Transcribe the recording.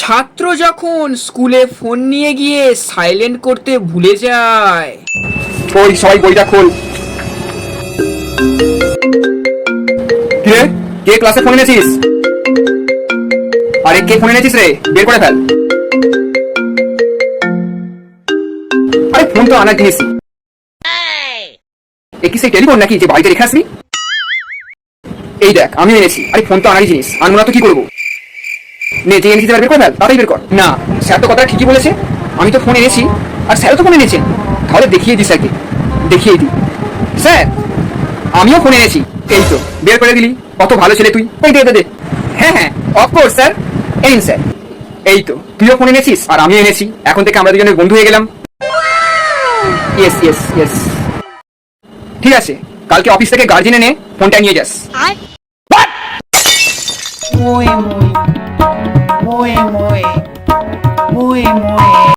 ছাত্র যখন স্কুলে ফোন নিয়ে গিয়ে সাইলেন্ট করতে ভুলে যায়। ওই সবাই বইটা খোল। কিরে, কে ক্লাসে ফোন এনেছিস? আরে কে ফোন এনেছিস রে, বের করে ফেল। আরে ফোন তো আনার জিনিস। এ কি সেই টেলিফোন নাকি যে বাড়িতে রেখে আসবি? এই দেখ আমি এনেছি। আরে ফোন তো আনারই জিনিস, আনবো না তো কি করবো? নে যে এনেছি বের করে ফেল, তাড়াতাড়ি বের কর। না, স্যার তো কথা ঠিকই বলেছে, আমি তো ফোন এনেছি আর স্যারও তো ফোন এনেছেন। তাহলে দেখিয়ে দিই স্যারকে, দেখিয়ে দিই। স্যার আমিও ফোন এনেছি। এই তো বের করে দিলি, কত ভালো ছেলে তুই। এই দে দে দে। হ্যাঁ হ্যাঁ অফকোর্স স্যার, এই স্যার। এই তো তুইও ফোন এনেছিস আর আমিও এনেছি, এখন থেকে আমরা দুজনের বন্ধু হয়ে গেলাম। Yes yes yes. ঠিক আছে, কালকে অফিস থেকে গার্জেন এনে ফোনটা নিয়ে যাস। Muy, muy, muy, muy, muy, muy.